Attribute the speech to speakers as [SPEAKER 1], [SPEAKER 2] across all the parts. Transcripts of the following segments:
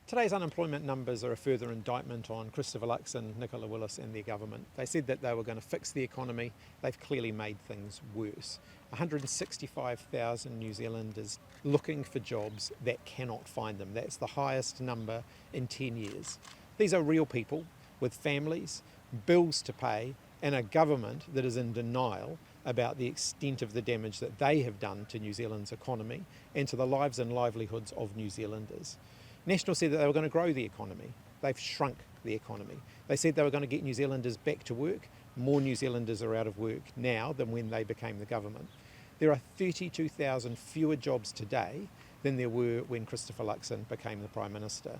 [SPEAKER 1] Today's unemployment numbers are a further indictment on Christopher Luxon, Nicola Willis and their government. They said that they were going to fix the economy. They've clearly made things worse. 165,000 New Zealanders looking for jobs that cannot find them. That's the highest number in 10 years. These are real people with families, bills to pay, and a government that is in denial about the extent of the damage that they have done to New Zealand's economy and to the lives and livelihoods of New Zealanders. National said that they were going to grow the economy. They've shrunk the economy. They said they were going to get New Zealanders back to work. More New Zealanders are out of work now than when they became the government. There are 32,000 fewer jobs today than there were when Christopher Luxon became the Prime Minister.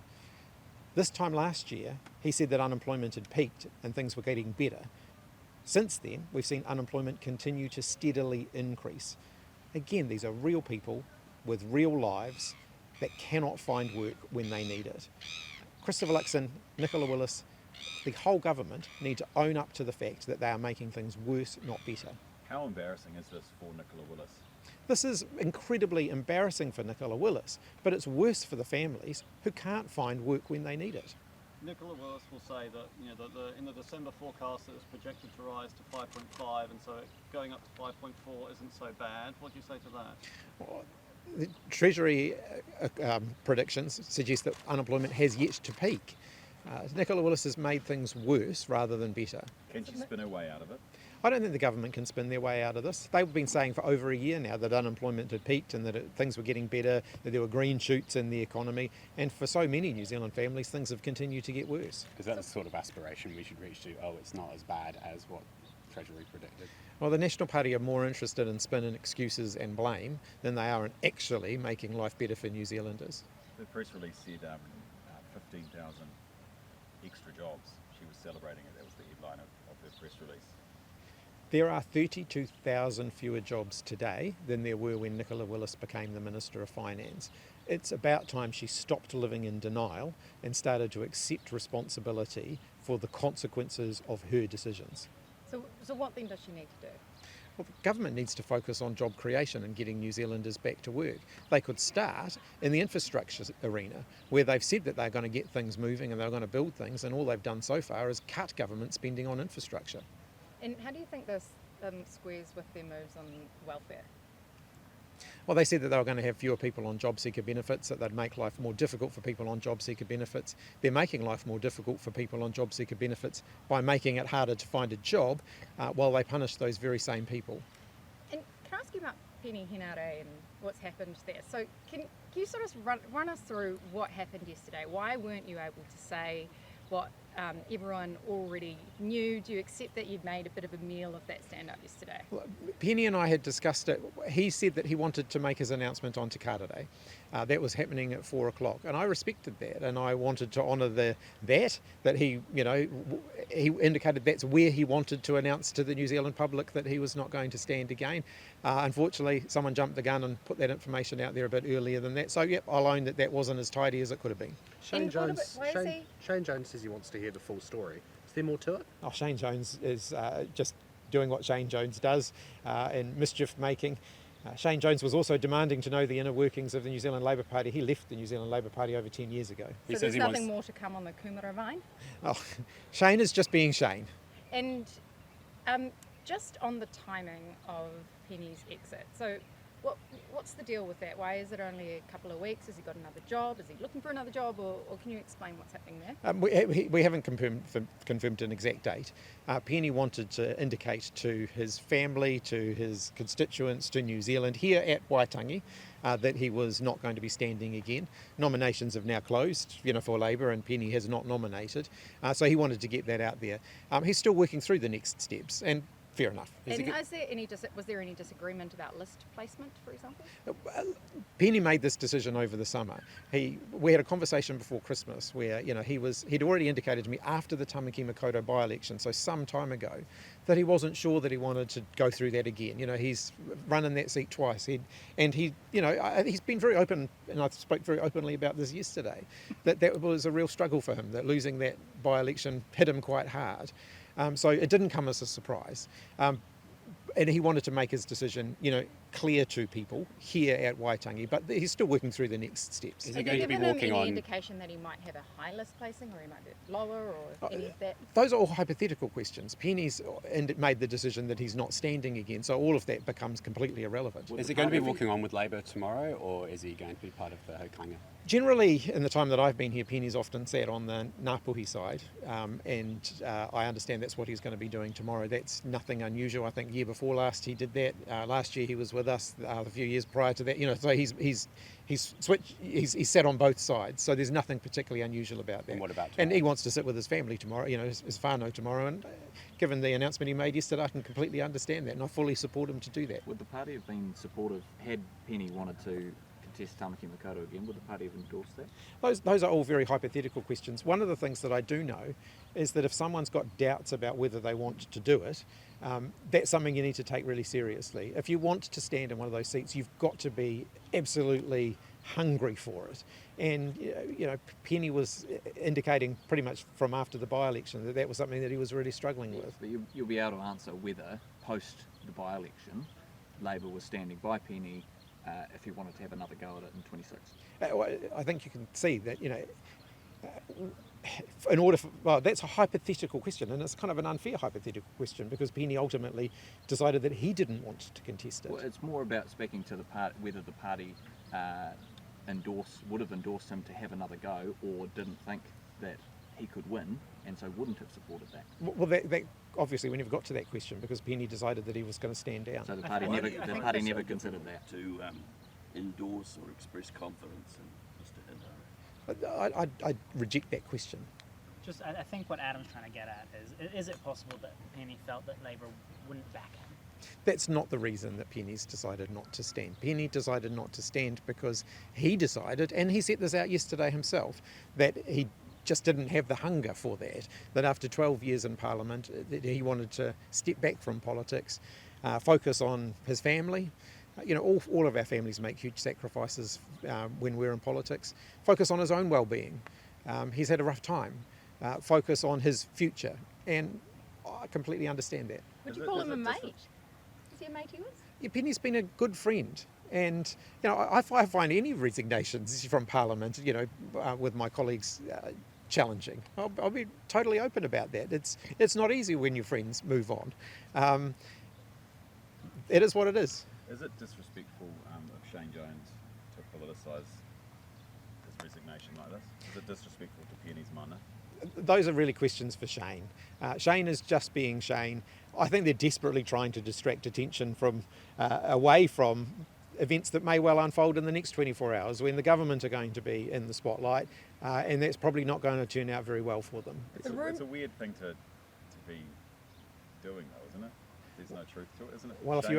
[SPEAKER 1] This time last year, he said that unemployment had peaked and things were getting better. Since then, we've seen unemployment continue to steadily increase. Again, these are real people with real lives that cannot find work when they need it. Christopher Luxon, Nicola Willis, the whole government need to own up to the fact that they are making things worse, not better.
[SPEAKER 2] How embarrassing is this for Nicola Willis?
[SPEAKER 1] This is incredibly embarrassing for Nicola Willis, but it's worse for the families who can't find work when they need it.
[SPEAKER 3] Nicola Willis will say that in the December forecast it was projected to rise to 5.5, and so going up to 5.4 isn't so bad. What do you say to that?
[SPEAKER 1] Well, the Treasury predictions suggest that unemployment has yet to peak. Nicola Willis has made things worse rather than better.
[SPEAKER 2] Can she spin her way out of it?
[SPEAKER 1] I don't think the government can spin their way out of this. They've been saying for over a year now that unemployment had peaked and that things were getting better, that there were green shoots in the economy, and for so many New Zealand families things have continued to get worse.
[SPEAKER 4] Is that the sort of aspiration we should reach to? Oh, it's not as bad as what Treasury predicted?
[SPEAKER 1] Well, the National Party are more interested in spin and excuses and blame than they are in actually making life better for New Zealanders.
[SPEAKER 2] The press release said 15,000 extra jobs. She was celebrating it. That was the headline of her press release.
[SPEAKER 1] There are 32,000 fewer jobs today than there were when Nicola Willis became the Minister of Finance. It's about time she stopped living in denial and started to accept responsibility for the consequences of her decisions.
[SPEAKER 5] So what then does she need to do?
[SPEAKER 1] Well, the government needs to focus on job creation and getting New Zealanders back to work. They could start in the infrastructure arena, where they've said that they're going to get things moving and they're going to build things, and all they've done so far is cut government spending on infrastructure.
[SPEAKER 5] And how do you think this squares with their moves on welfare?
[SPEAKER 1] Well, they said that they were going to have fewer people on job seeker benefits, that they'd make life more difficult for people on job seeker benefits. They're making life more difficult for people on job seeker benefits by making it harder to find a job while they punish those very same people.
[SPEAKER 5] And can I ask you about Penny Henare and what's happened there? So can you sort of run us through what happened yesterday? Why weren't you able to say what everyone already knew? Do you accept that you'd made a bit of a meal of that stand-up yesterday?
[SPEAKER 1] Well, Penny and I had discussed it. He said that he wanted to make his announcement on Te Kara Day. That was happening at 4 o'clock, and I respected that, and I wanted to honour that he indicated that's where he wanted to announce to the New Zealand public that he was not going to stand again. Unfortunately, someone jumped the gun and put that information out there a bit earlier than that. So, yep, I'll own that wasn't as tidy as it could have been.
[SPEAKER 6] Shane Jones says he wants to hear the full story. Is there more to it?
[SPEAKER 1] Oh, Shane Jones is just doing what Shane Jones does and mischief making. Shane Jones was also demanding to know the inner workings of the New Zealand Labour Party. He left the New Zealand Labour Party over 10 years ago.
[SPEAKER 5] So there's nothing more to come on the Kumara vine?
[SPEAKER 1] Oh, Shane is just being Shane.
[SPEAKER 5] And just on the timing of Penny's exit, so what's the deal with that? Why is it only a couple of weeks? Has he got another job? Is he looking for another job? Or can you explain what's happening there?
[SPEAKER 1] We haven't confirmed an exact date. Penny wanted to indicate to his family, to his constituents, to New Zealand here at Waitangi that he was not going to be standing again. Nominations have now closed, for Labour, and Penny has not nominated. So he wanted to get that out there. He's still working through the next steps, and fair enough.
[SPEAKER 5] Was there any disagreement about list placement, for example?
[SPEAKER 1] Penny made this decision over the summer. We had a conversation before Christmas where he'd already indicated to me after the Tamaki Makaurau by-election, so some time ago, that he wasn't sure that he wanted to go through that again. He's run in that seat twice. He's been very open, and I spoke very openly about this yesterday, that was a real struggle for him, that losing that by-election hit him quite hard. So it didn't come as a surprise. And he wanted to make his decision, clear to people here at Waitangi, but he's still working through the next steps.
[SPEAKER 4] Is
[SPEAKER 5] Have
[SPEAKER 4] he
[SPEAKER 5] you
[SPEAKER 4] going to be
[SPEAKER 5] given him
[SPEAKER 4] walking
[SPEAKER 5] any
[SPEAKER 4] on?
[SPEAKER 5] indication that he might have a high list placing or he might be lower or any of that?
[SPEAKER 1] Those are all hypothetical questions. Penny's made the decision that he's not standing again, so all of that becomes completely irrelevant.
[SPEAKER 4] Is he going to be walking on with Labor tomorrow, or is he going to be part of the haukanga?
[SPEAKER 1] Generally, in the time that I've been here, Penny's often sat on the Ngāpuhi side, and I understand that's what he's going to be doing tomorrow. That's nothing unusual. I think year before last he did that. Last year he was with us. A few years prior to that, so he's switched. He's sat on both sides. So there's nothing particularly unusual about that.
[SPEAKER 4] And what about
[SPEAKER 1] And
[SPEAKER 4] tomorrow?
[SPEAKER 1] he wants to sit with his family tomorrow. His whānau tomorrow. And given the announcement he made yesterday, I can completely understand that, and I fully support him to do that.
[SPEAKER 7] Would the party have been supportive had Penny wanted to contest Tamaki Makaurau again? Would the party have endorsed that?
[SPEAKER 1] Those are all very hypothetical questions. One of the things that I do know is that if someone's got doubts about whether they want to do it, that's something you need to take really seriously. If you want to stand in one of those seats, you've got to be absolutely hungry for it. And Penny was indicating pretty much from after the by-election that was something that he was really struggling with.
[SPEAKER 7] But you'll be able to answer whether, post the by-election, Labor was standing by Penny if he wanted to have another go at it in 26.
[SPEAKER 1] I think you can see that, that's a hypothetical question, and it's kind of an unfair hypothetical question because Penny ultimately decided that he didn't want to contest it.
[SPEAKER 7] Well, it's more about speaking to the party, whether the party would have endorsed him to have another go, or didn't think that he could win, and so wouldn't have supported that.
[SPEAKER 1] Well, that obviously we never got to that question because Penny decided that he was going to stand down.
[SPEAKER 7] So the party never considered that.
[SPEAKER 8] To endorse or express confidence in Mr. Hindaro.
[SPEAKER 1] I reject that question.
[SPEAKER 9] I think what Adam's trying to get at is it possible that Penny felt that Labor wouldn't back him?
[SPEAKER 1] That's not the reason that Penny's decided not to stand. Penny decided not to stand because he decided, and he set this out yesterday himself, that he just didn't have the hunger for that after 12 years in Parliament, that he wanted to step back from politics, focus on his family. All of our families make huge sacrifices when we're in politics. Focus on his own well-being. He's had a rough time. Focus on his future. And I completely understand that.
[SPEAKER 5] Would you call him a mate? Is he a mate of yours?
[SPEAKER 1] Yeah, Penny's been a good friend. And, I find any resignations from Parliament, with my colleagues challenging. I'll be totally open about that. It's not easy when your friends move on. It is what it is.
[SPEAKER 2] Is it disrespectful of Shane Jones to politicise his resignation like this? Is it disrespectful to Penny's mana?
[SPEAKER 1] Those are really questions for Shane. Shane is just being Shane. I think they're desperately trying to distract attention from away from events that may well unfold in the next 24 hours when the government are going to be in the spotlight, and that's probably not going to turn out very well for them.
[SPEAKER 2] It's a weird thing to be doing though, isn't it? There's no truth to it, isn't it?
[SPEAKER 1] Well,
[SPEAKER 2] Shane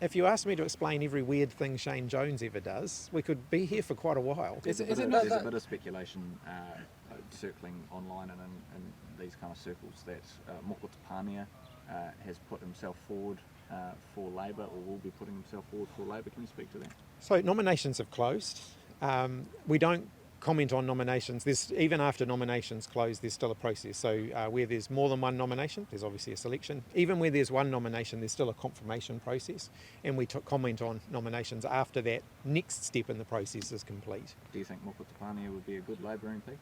[SPEAKER 1] if you ask me to explain every weird thing Shane Jones ever does, we could be here for quite a while.
[SPEAKER 7] There's a bit of speculation circling online and in these kind of circles that Moko Tapania has put himself forward for Labor, or will be putting himself forward for Labor. Can you speak to that?
[SPEAKER 1] So nominations have closed. We don't comment on nominations. Even after nominations close, there's still a process. So where there's more than one nomination, there's obviously a selection. Even where there's one nomination, there's still a confirmation process. And we comment on nominations after that next step in the process is complete.
[SPEAKER 7] Do you think Moko Tapania would be a good Labor MP?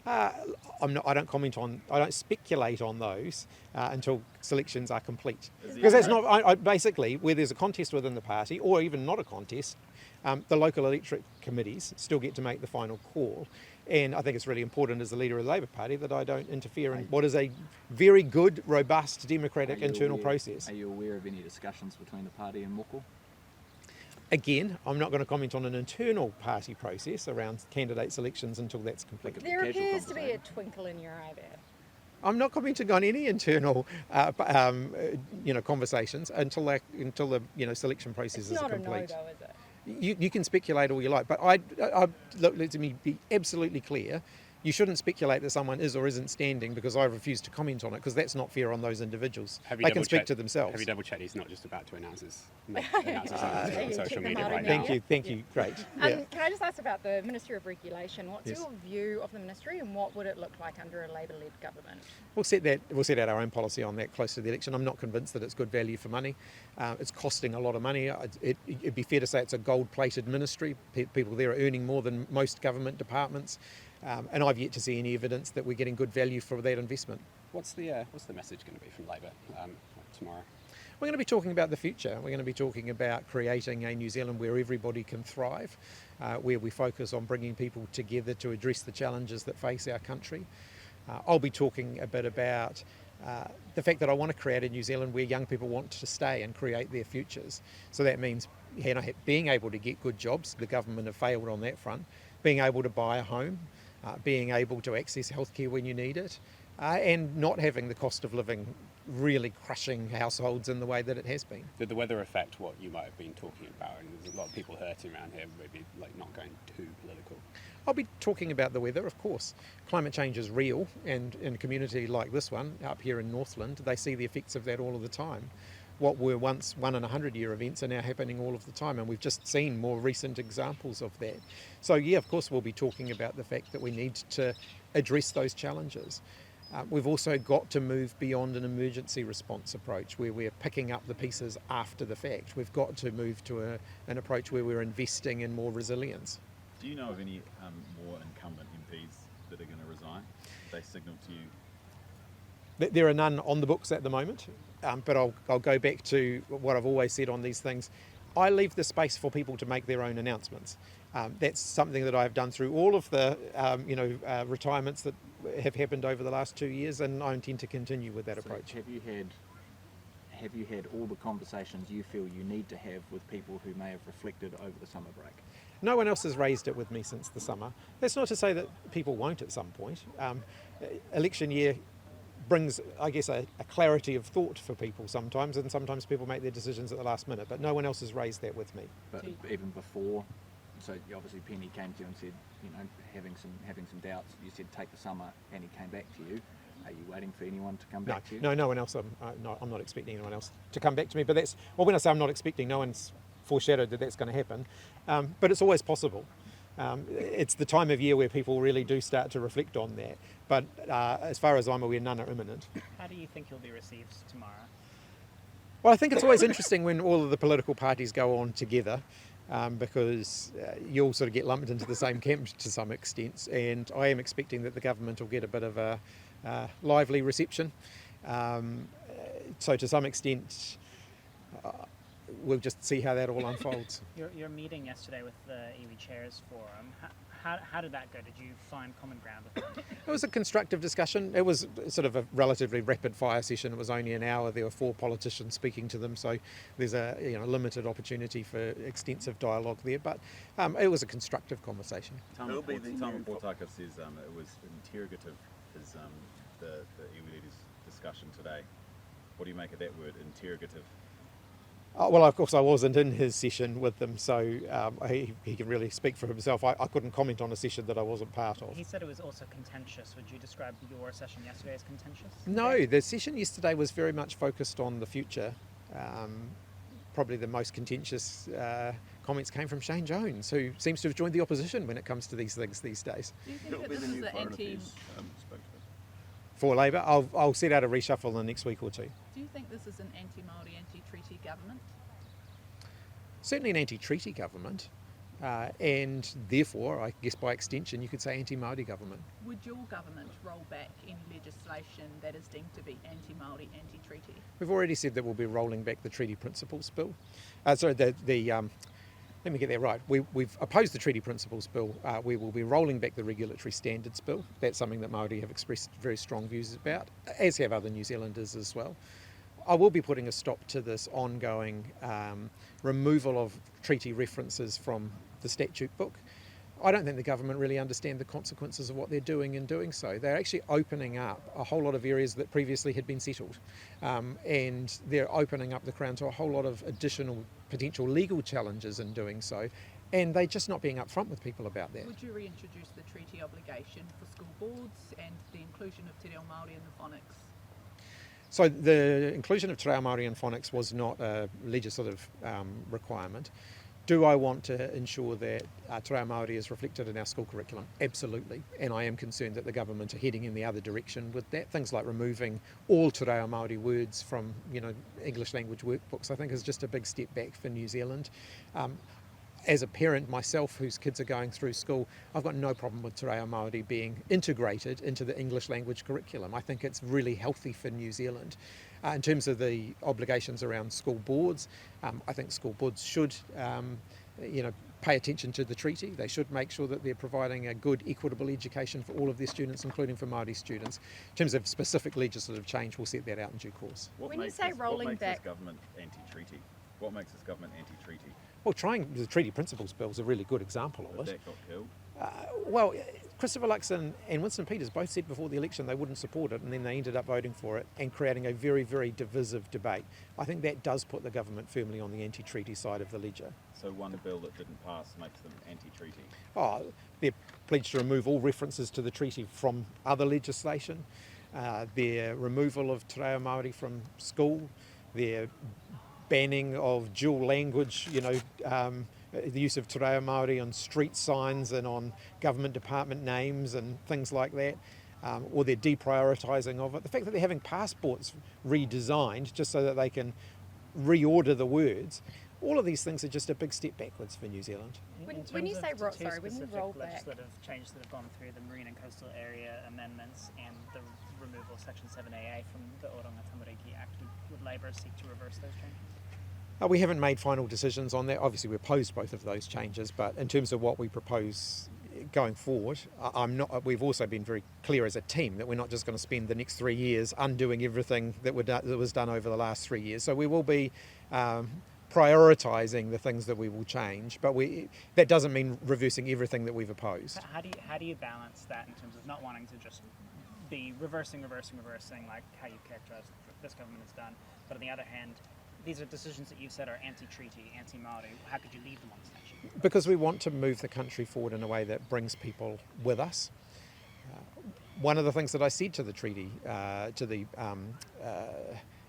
[SPEAKER 1] I don't speculate on those until selections are complete. Because that's not, basically, where there's a contest within the party, or even not a contest, the local electorate committees still get to make the final call. And I think it's really important as the leader of the Labour Party that I don't interfere in what is a very good, robust, democratic internal process.
[SPEAKER 7] Are you aware of any discussions between the party and Moko?
[SPEAKER 1] Again, I'm not going to comment on an internal party process around candidate selections until that's complete.
[SPEAKER 5] There appears to be a twinkle in your eye there.
[SPEAKER 1] I'm not commenting on any internal, conversations until the selection processes are complete.
[SPEAKER 5] It's not a no, though, is it?
[SPEAKER 1] You can speculate all you like, but look, let me be absolutely clear. you shouldn't speculate that someone is or isn't standing because I refuse to comment on it, because that's not fair on those individuals. They can speak to themselves.
[SPEAKER 4] Have you double checked he's not just about to announce on social media right now?
[SPEAKER 1] Thank you, great. Yeah.
[SPEAKER 5] Can I just ask about the Ministry of Regulation? What's
[SPEAKER 1] Yes.
[SPEAKER 5] your view of the ministry, and what would it look like under a Labor-led government?
[SPEAKER 1] We'll set out our own policy on that close to the election. I'm not convinced that it's good value for money. It's costing a lot of money. It'd be fair to say it's a gold-plated ministry. People there are earning more than most government departments, and I've yet to see any evidence that we're getting good value for that investment.
[SPEAKER 4] What's the message going to be from Labor tomorrow?
[SPEAKER 1] We're going to be talking about the future. We're going to be talking about creating a New Zealand where everybody can thrive, where we focus on bringing people together to address the challenges that face our country. I'll be talking a bit about the fact that I want to create a New Zealand where young people want to stay and create their futures. So that means being able to get good jobs. The government have failed on that front. Being able to buy a home, being able to access healthcare when you need it, and not having the cost of living really crushing households in the way that it has been.
[SPEAKER 4] Did the weather affect what you might have been talking about? And there's a lot of people hurting around here, maybe like not going too political.
[SPEAKER 1] I'll be talking about the weather, of course. Climate change is real, and in a community like this one, up here in Northland, they see the effects of that all of the time. What were once 1 in a 100-year events are now happening all of the time, and we've just seen more recent examples of that. So yeah, of course we'll be talking about the fact that we need to address those challenges. We've also got to move beyond an emergency response approach where we're picking up the pieces after the fact. We've got to move to an approach where we're investing in more resilience.
[SPEAKER 2] Do you know of any more incumbent MPs that are going to resign? They signalled to you?
[SPEAKER 1] There are none on the books at the moment, but I'll go back to what I've always said on these things. I leave the space for people to make their own announcements. That's something that I've done through all of the retirements that have happened over the last 2 years, and I intend to continue with that approach.
[SPEAKER 7] Have you had all the conversations you feel you need to have with people who may have reflected over the summer break?
[SPEAKER 1] No one else has raised it with me since the summer. That's not to say that people won't at some point. Election year brings, I guess, a clarity of thought for people sometimes, and sometimes people make their decisions at the last minute, but no one else has raised that with me.
[SPEAKER 7] But even before, so obviously Penny came to you and said, you know, having some doubts, you said take the summer, and he came back to you. Are you waiting for anyone to come back to you?
[SPEAKER 1] No one else. I'm not expecting anyone else to come back to me, but when I say I'm not expecting, no one's foreshadowed that that's going to happen, but it's always possible. It's the time of year where people really do start to reflect on that, but as far as I'm aware, none are imminent.
[SPEAKER 9] How do you think you'll be received tomorrow?
[SPEAKER 1] Well, I think it's always interesting when all of the political parties go on together, because you all sort of get lumped into the same camp to some extent, and I am expecting that the government will get a bit of a lively reception. So to some extent, we'll just see how that all unfolds.
[SPEAKER 9] Your meeting yesterday with the iwi Chairs Forum, how did that go? Did you find common ground with them?
[SPEAKER 1] It was a constructive discussion. It was sort of a relatively rapid fire session. It was only an hour. There were 4 politicians speaking to them, so there's a limited opportunity for extensive dialogue there. But it was a constructive conversation.
[SPEAKER 2] Tama Portaka says it was interrogative, the iwi leaders' discussion today. What do you make of that word, interrogative?
[SPEAKER 1] Well, of course, I wasn't in his session with them, so he can really speak for himself. I couldn't comment on a session that I wasn't part of.
[SPEAKER 9] He said it was also contentious. Would you describe your session yesterday as contentious?
[SPEAKER 1] No, the session yesterday was very much focused on the future. Probably the most contentious comments came from Shane Jones, who seems to have joined the opposition when it comes to these things these days.
[SPEAKER 10] Do you think that this is an anti...
[SPEAKER 1] For Labor, I'll set out a reshuffle in the next week or two.
[SPEAKER 10] Do you think this is an anti-Māori, anti-treaty government?
[SPEAKER 1] Certainly an anti-treaty government, and therefore, I guess by extension, you could say anti-Māori government.
[SPEAKER 10] Would your government roll back any legislation that is deemed to be anti-Māori, anti-treaty?
[SPEAKER 1] We've already said that we'll be rolling back the Treaty Principles Bill. Let me get that right. We've opposed the Treaty Principles Bill. We will be rolling back the Regulatory Standards Bill. That's something that Māori have expressed very strong views about, as have other New Zealanders as well. I will be putting a stop to this ongoing removal of treaty references from the statute book. I don't think the government really understand the consequences of what they're doing in doing so. They're actually opening up a whole lot of areas that previously had been settled, and they're opening up the Crown to a whole lot of additional potential legal challenges in doing so, and they're just not being upfront with people about that.
[SPEAKER 10] Would you reintroduce the treaty obligation education for school boards and the inclusion of Te Reo Māori in the phonics?
[SPEAKER 1] So the inclusion of Te Reo Māori in phonics was not a legislative requirement. Do I want to ensure that Te Reo Māori is reflected in our school curriculum? Absolutely. And I am concerned that the government are heading in the other direction with that. Things like removing all Te Reo Māori words from, English language workbooks, I think is just a big step back for New Zealand. As a parent myself whose kids are going through school, I've got no problem with Te Reo Māori being integrated into the English language curriculum. I think it's really healthy for New Zealand. In terms of the obligations around school boards, I think school boards should, pay attention to the treaty. They should make sure that they're providing a good, equitable education for all of their students, including for Māori students. In terms of specific legislative change, we'll set that out in due course.
[SPEAKER 5] When you say rolling
[SPEAKER 2] what makes
[SPEAKER 5] back-
[SPEAKER 2] this government anti-treaty? What makes this government anti-treaty?
[SPEAKER 1] Well, trying the Treaty Principles Bill is a really good example of
[SPEAKER 2] But
[SPEAKER 1] it.
[SPEAKER 2] that got killed.
[SPEAKER 1] Well, Christopher Luxon and Winston Peters both said before the election they wouldn't support it, and then they ended up voting for it and creating a very, very divisive debate. I think that does put the government firmly on the anti-treaty side of the ledger.
[SPEAKER 2] So one bill that didn't pass makes them anti-treaty.
[SPEAKER 1] They're pledged to remove all references to the treaty from other legislation, their removal of Te Reo Māori from school, their banning of dual language, the use of Te Reo Māori on street signs and on government department names and things like that, or their deprioritising of it. The fact that they're having passports redesigned just so that they can reorder the words, all of these things are just a big step backwards for New Zealand.
[SPEAKER 5] When
[SPEAKER 9] In
[SPEAKER 5] you
[SPEAKER 9] terms
[SPEAKER 5] say
[SPEAKER 9] of
[SPEAKER 5] ro-
[SPEAKER 9] two
[SPEAKER 5] sorry, when you
[SPEAKER 9] specific
[SPEAKER 5] roll back-
[SPEAKER 9] legislative changes that have gone through, the marine and coastal area amendments and the removal of Section 7AA from the Oranga Tamariki Act, would Labour seek to reverse those changes?
[SPEAKER 1] We haven't made final decisions on that. Obviously, we opposed both of those changes, but in terms of what we propose going forward, we've also been very clear as a team that we're not just going to spend the next 3 years undoing everything that was done over the last 3 years. So we will be prioritising the things that we will change, but that doesn't mean reversing everything that we've opposed.
[SPEAKER 9] How do you balance that in terms of not wanting to just be reversing like how you've characterised this government has done, but on the other hand, these are decisions that you've said are anti-treaty, anti-Māori. How could you leave them on station?
[SPEAKER 1] Because we want to move the country forward in a way that brings people with us. One of the things that I said to the treaty, to the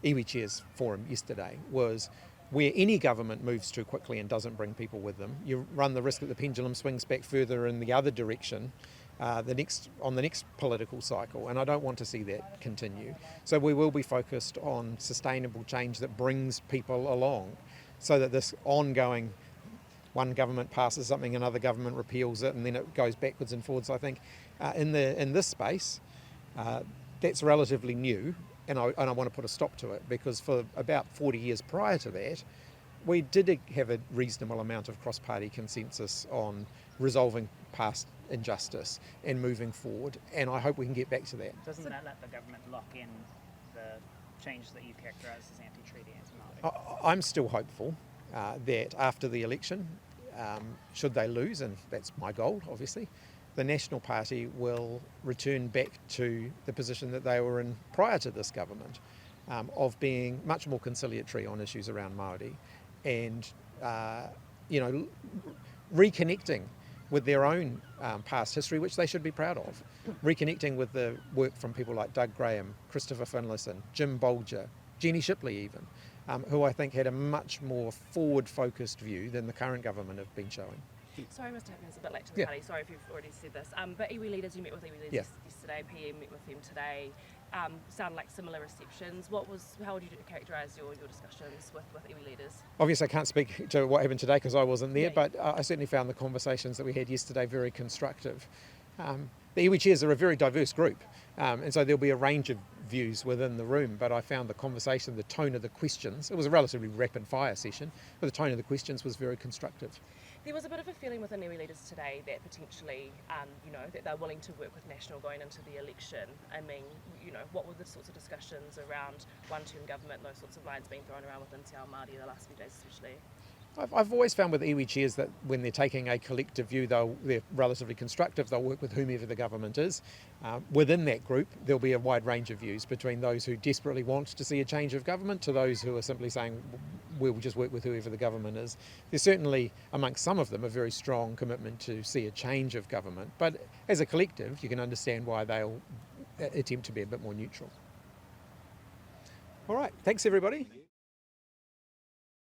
[SPEAKER 1] iwi Chairs Forum yesterday was, where any government moves too quickly and doesn't bring people with them, you run the risk that the pendulum swings back further in the other direction on the next political cycle, and I don't want to see that continue. So we will be focused on sustainable change that brings people along, so that this ongoing, one government passes something, another government repeals it, and then it goes backwards and forwards. I think in this space, that's relatively new, and I want to put a stop to it, because for about 40 years prior to that, we did have a reasonable amount of cross-party consensus on resolving past injustice and moving forward, and I hope we can get back to that.
[SPEAKER 9] Doesn't that let the government lock in the change that you characterise as anti-treaty, anti-Māori?
[SPEAKER 1] I'm still hopeful that after the election, should they lose, and that's my goal obviously, the National Party will return back to the position that they were in prior to this government, of being much more conciliatory on issues around Māori, and reconnecting with their own past history, which they should be proud of. Reconnecting with the work from people like Doug Graham, Christopher Finlayson, Jim Bolger, Jenny Shipley even, who I think had a much more forward-focused view than the current government have been showing.
[SPEAKER 11] Sorry, Mr. Hickman, it's a bit late to the party. Sorry if you've already said this. But iwi leaders, you met with iwi leaders yesterday, PM met with them today. Sound like similar receptions. How would you characterise your discussions with iwi leaders?
[SPEAKER 1] Obviously, I can't speak to what happened today because I wasn't there, but I certainly found the conversations that we had yesterday very constructive. The iwi chairs are a very diverse group, and so there'll be a range of views within the room, but I found the conversation, the tone of the questions, it was a relatively rapid-fire session, but the tone of the questions was very constructive.
[SPEAKER 11] There was a bit of a feeling with the iwi leaders today that potentially, that they're willing to work with National going into the election. I mean, what were the sorts of discussions around one-term government, those sorts of lines being thrown around within Te Ao Māori the last few days especially?
[SPEAKER 1] I've always found with iwi chairs that when they're taking a collective view, they're relatively constructive. They'll work with whomever the government is. Within that group, there'll be a wide range of views, between those who desperately want to see a change of government to those who are simply saying we'll just work with whoever the government is. There's certainly, amongst some of them, a very strong commitment to see a change of government. But as a collective, you can understand why they'll attempt to be a bit more neutral. All right, thanks everybody.